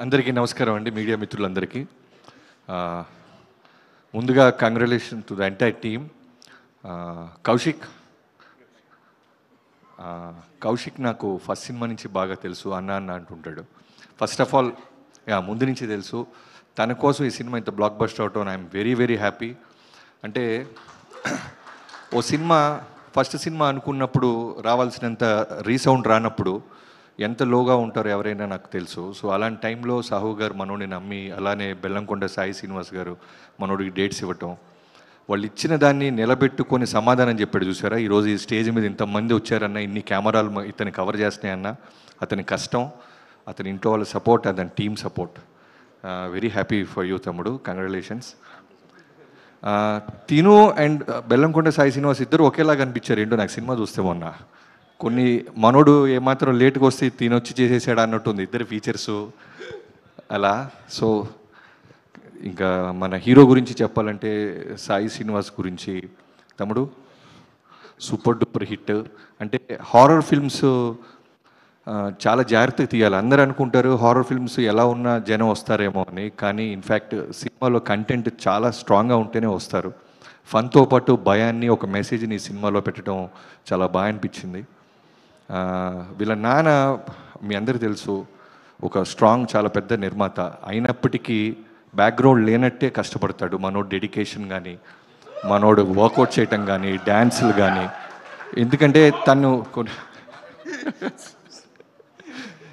అందరికీ నమస్కారం అండి, మీడియా మిత్రులందరికీ. ముందుగా congratulation to the entire team. Kaushik నాకు ఫస్ట్ సినిమా నుంచి బాగా తెలుసు, అన్న అన్న అంటుంటాడు. ఫస్ట్ ఆఫ్ ఆల్ ముందు నుంచి తెలుసు. తన కోసం ఈ సినిమా ఇంత బ్లాక్ బస్టర్ అవటం ఐఎమ్ వెరీ వెరీ హ్యాపీ. అంటే ఓ సినిమా ఫస్ట్ సినిమా అనుకున్నప్పుడు రావాల్సినంత రీసౌండ్ రానప్పుడు ఎంత లోగా ఉంటారో ఎవరైనా నాకు తెలుసు. సో అలాంటి టైంలో సాహు గారు మనోడిని నమ్మి, అలానే బెల్లంకొండ సాయి శ్రీనివాస్ గారు మనోడికి డేట్స్ ఇవ్వటం, వాళ్ళు ఇచ్చిన దాన్ని నిలబెట్టుకొని సమాధానం చెప్పాడు. చూసారా, ఈరోజు ఈ స్టేజ్ మీద ఇంతమంది వచ్చారన్న, ఇన్ని కెమెరాలు ఇతన్ని కవర్ చేస్తున్నాయన్న, అతని కష్టం, అతని ఇంట్లో వాళ్ళ సపోర్ట్, అతని team support. Very happy for you తమ్ముడు, కంగ్రాచులేషన్స్. తిను అండ్ బెల్లంకొండ సాయి శ్రీనివాస్ ఇద్దరు ఒకేలాగా అనిపించారు. ఏంటో నాకు సినిమా చూస్తే మొన్న కొన్ని మనోడు ఏమాత్రం లేట్గా వస్తే తినొచ్చి చేసేసాడు అన్నట్టుంది ఇద్దరు ఫీచర్సు అలా. సో ఇంకా మన హీరో గురించి చెప్పాలంటే సాయి శ్రీనివాస్ గురించి, తమ్ముడు సూపర్ డూపర్ హిట్. అంటే హారర్ ఫిల్మ్స్ చాలా జాగ్రత్తగా తీయాలి. అందరూ అనుకుంటారు హారర్ ఫిల్మ్స్ ఎలా ఉన్నా జనం వస్తారేమో అని, కానీ ఇన్ఫ్యాక్ట్ సినిమాలో కంటెంట్ చాలా స్ట్రాంగ్గా ఉంటేనే వస్తారు. ఫన్తో పాటు భయాన్ని, ఒక మెసేజ్ని సినిమాలో పెట్టడం చాలా బాగా అనిపించింది. వీళ్ళ నాన్న మీ అందరికీ తెలుసు, ఒక స్ట్రాంగ్ చాలా పెద్ద నిర్మాత అయినప్పటికీ బ్యాక్గ్రౌండ్ లేనట్టే కష్టపడతాడు. మనోడు డెడికేషన్ కానీ, మనోడు వర్కౌట్ చేయటం కానీ, డ్యాన్సులు కానీ. ఎందుకంటే తను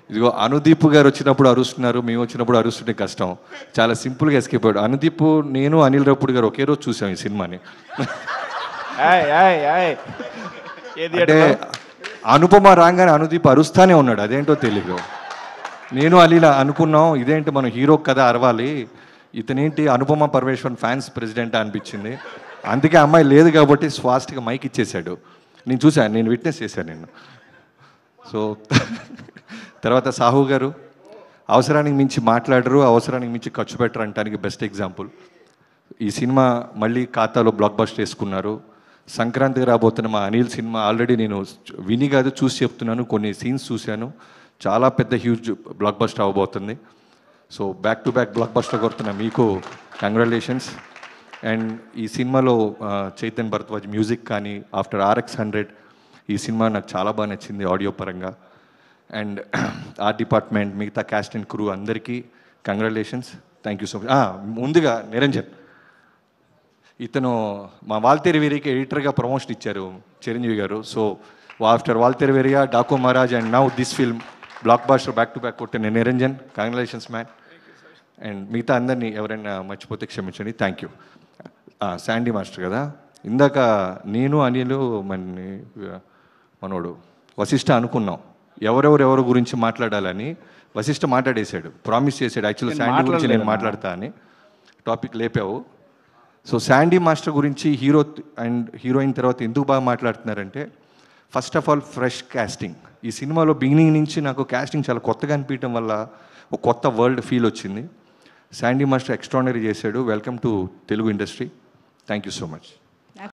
ఇదిగో అనుదీప్ గారు వచ్చినప్పుడు అరుస్తున్నారు, మేము వచ్చినప్పుడు అరుస్తుంటే కష్టం. చాలా సింపుల్గా ఎస్కేప్ అయ్యాడు అనుదీప్. నేను అనిల్ రావుపూడి గారు ఒకే రోజు చూసాం ఈ సినిమాని. అంటే అనుపమ రాగానే అనుదీప్ అరుస్తానే ఉన్నాడు, అదేంటో తెలియదు. నేను అలీలా అనుకున్నాం, ఇదేంటి మనం హీరో కదా అరవాలి, ఇతనేంటి అనుపమ పరమేశ్వరన్ ఫ్యాన్స్ ప్రెసిడెంట్ అనిపించింది. అందుకే అమ్మాయి లేదు కాబట్టి ఫాస్ట్గా మైక్ ఇచ్చేసాడు. నేను చూశాను, నేను విట్నెస్ చేశాను నేను. సో తర్వాత సాహు గారు అవసరానికి మించి మాట్లాడరు, అవసరానికి మించి ఖర్చు పెట్టరు అంటానికి బెస్ట్ ఎగ్జాంపుల్. ఈ సినిమా మళ్ళీ ఖాతాలో బ్లాక్ బస్టర్ వేసుకున్నారు. సంక్రాంతికి రాబోతున్న మా అనిల్ సినిమా ఆల్రెడీ నేను విని కాదు చూసి చెప్తున్నాను, కొన్ని సీన్స్ చూశాను, చాలా పెద్ద హ్యూజ్ బ్లాక్ బస్టర్ అవ్వబోతుంది. So back to back blockbuster కొడుతున్న మీకు కంగ్రాచులేషన్స్. అండ్ ఈ సినిమాలో చైతన్ భరద్వాజ్ మ్యూజిక్ కానీ, ఆఫ్టర్ RX100 ఈ సినిమా నాకు చాలా బాగా నచ్చింది ఆడియో పరంగా. అండ్ ఆర్ట్ డిపార్ట్మెంట్, మిగతా క్యాస్ట్ అండ్ క్రూ అందరికీ congratulations. Thank you so much. ముందుగా నిరంజన్, ఇతను మా వాల్తేరు వేరియకి ఎడిటర్గా ప్రమోషన్ ఇచ్చారు చిరంజీవి గారు. So after Waltair Veerayya, Daaku Maharaaj and now this film blockbuster back to back కొట్టిన నిరంజన్, కంగ్రాచులేషన్స్ మ్యాన్. అండ్ మిగతా అందరినీ ఎవరైనా మర్చిపోతే క్షమించండి. Thank you. శాండీ మాస్టర్ కదా, ఇందాక నేను అనిలు మనోడు వశిష్ఠ అనుకున్నాం ఎవరెవరు గురించి మాట్లాడాలని. వశిష్ఠ మాట్లాడేశాడు, ప్రామిస్ చేశాడు యాక్చువల్లీ శాండీ గురించి నేను మాట్లాడతా అని. టాపిక్ లేపావు. సో శాండీ మాస్టర్ గురించి హీరో అండ్ హీరోయిన్ తర్వాత ఎందుకు బాగా మాట్లాడుతున్నారంటే, first of all fresh casting. ఈ సినిమాలో బిగినింగ్ నుంచి నాకు కాస్టింగ్ చాలా కొత్తగా అనిపించడం వల్ల ఒక కొత్త వరల్డ్ ఫీల్ వచ్చింది. శాండీ మాస్టర్ ఎక్స్ట్రాడినరీ చేశాడు. Welcome to Telugu industry. Thank you so much.